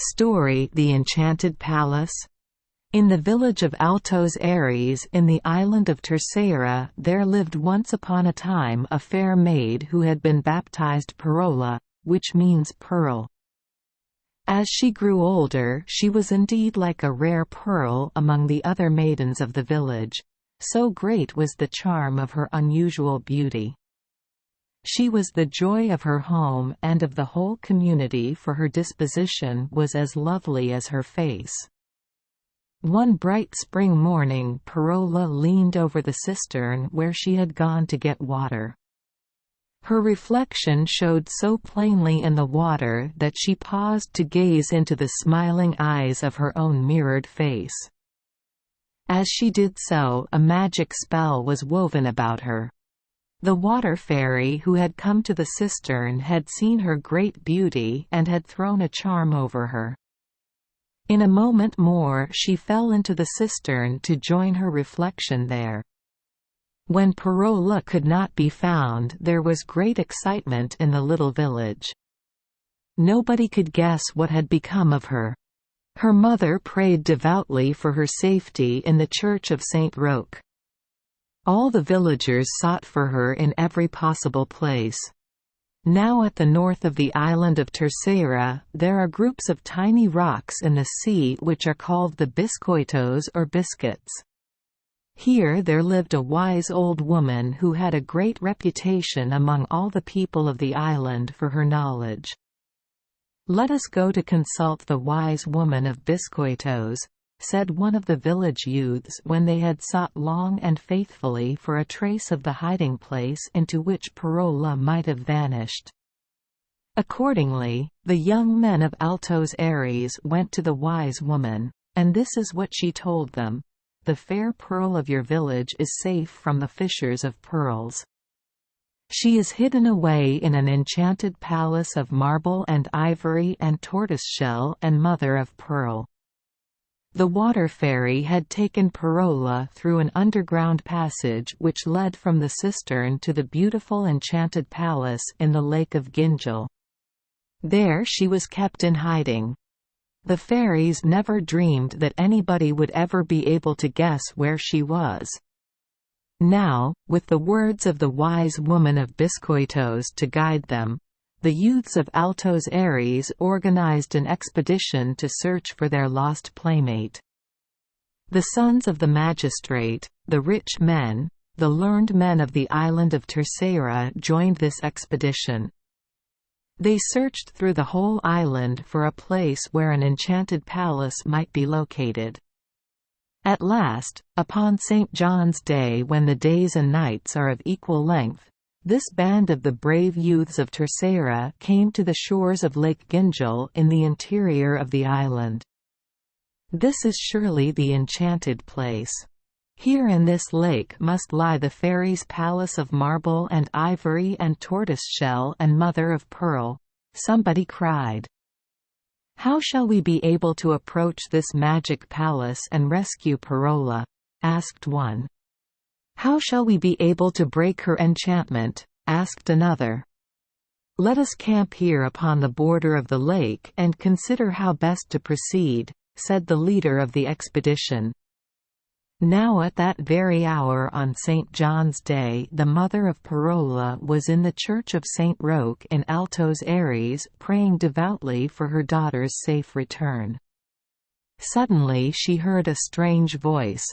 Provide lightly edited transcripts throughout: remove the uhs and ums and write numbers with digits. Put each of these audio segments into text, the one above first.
Story: The Enchanted Palace. In the village of Altos Aires in the island of Terceira there lived once upon a time a fair maid who had been baptized Perola, which means pearl. As she grew older she was indeed like a rare pearl among the other maidens of the village, so great was the charm of her unusual beauty. She was the joy of her home and of the whole community, for her disposition was as lovely as her face. One bright spring morning Perola leaned over the cistern where she had gone to get water. Her reflection showed so plainly in the water that she paused to gaze into the smiling eyes of her own mirrored face. As she did so, a magic spell was woven about her. The water fairy who had come to the cistern had seen her great beauty and had thrown a charm over her. In a moment more she fell into the cistern to join her reflection there. When Perola could not be found, there was great excitement in the little village. Nobody could guess what had become of her. Her mother prayed devoutly for her safety in the church of Saint Roque. All the villagers sought for her in every possible place. Now at the north of the island of Terceira, there are groups of tiny rocks in the sea which are called the biscoitos or biscuits. Here there lived a wise old woman who had a great reputation among all the people of the island for her knowledge. "Let us go to consult the wise woman of Biscoitos," said one of the village youths when they had sought long and faithfully for a trace of the hiding place into which Perola might have vanished. Accordingly, the young men of Altos Aires went to the wise woman, and this is what she told them: "The fair pearl of your village is safe from the fishers of pearls. She is hidden away in an enchanted palace of marble and ivory and tortoiseshell and mother of pearl." The water fairy had taken Perola through an underground passage which led from the cistern to the beautiful enchanted palace in the lake of Gingel. There she was kept in hiding. The fairies never dreamed that anybody would ever be able to guess where she was. Now, with the words of the wise woman of Biscoitos to guide them, the youths of Altos Aires organized an expedition to search for their lost playmate. The sons of the magistrate, the rich men, the learned men of the island of Terceira joined this expedition. They searched through the whole island for a place where an enchanted palace might be located. At last, upon St. John's Day, when the days and nights are of equal length, this band of the brave youths of Terceira came to the shores of Lake Gingel in the interior of the island. This is surely the enchanted place. Here in this lake must lie the fairies' palace of marble and ivory and tortoiseshell and mother of pearl, somebody cried. "How shall we be able to approach this magic palace and rescue Perola?" asked one. "How shall we be able to break her enchantment?" asked another. "Let us camp here upon the border of the lake and consider how best to proceed," said the leader of the expedition. Now at that very hour on St. John's Day the mother of Perola was in the church of Saint Roque in Altos Aires praying devoutly for her daughter's safe return. Suddenly she heard a strange voice.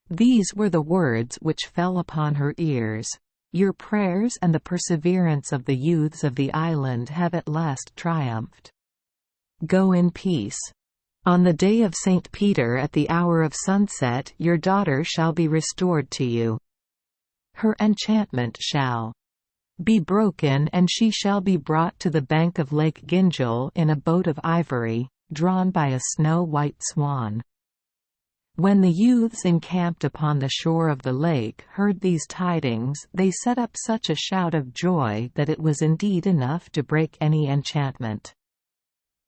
These were the words which fell upon her ears: "Your prayers and the perseverance of the youths of the island have at last triumphed. Go in peace. On the day of St. Peter at the hour of sunset your daughter shall be restored to you. Her enchantment shall be broken and she shall be brought to the bank of Lake Gingel in a boat of ivory, drawn by a snow-white swan." When the youths encamped upon the shore of the lake heard these tidings, they set up such a shout of joy that it was indeed enough to break any enchantment.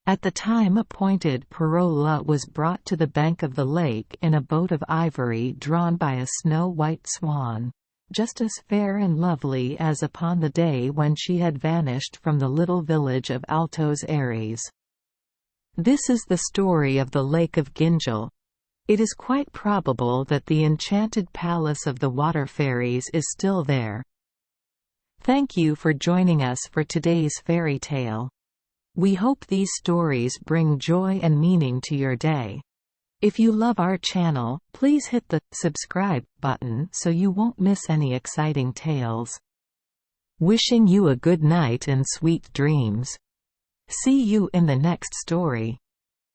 At the time appointed Perola was brought to the bank of the lake in a boat of ivory drawn by a snow-white swan, just as fair and lovely as upon the day when she had vanished from the little village of Altos Aires. This is the story of the Lake of Gingel. It is quite probable that the enchanted palace of the water fairies is still there. Thank you for joining us for today's fairy tale. We hope these stories bring joy and meaning to your day. If you love our channel, please hit the subscribe button so you won't miss any exciting tales. Wishing you a good night and sweet dreams. See you in the next story.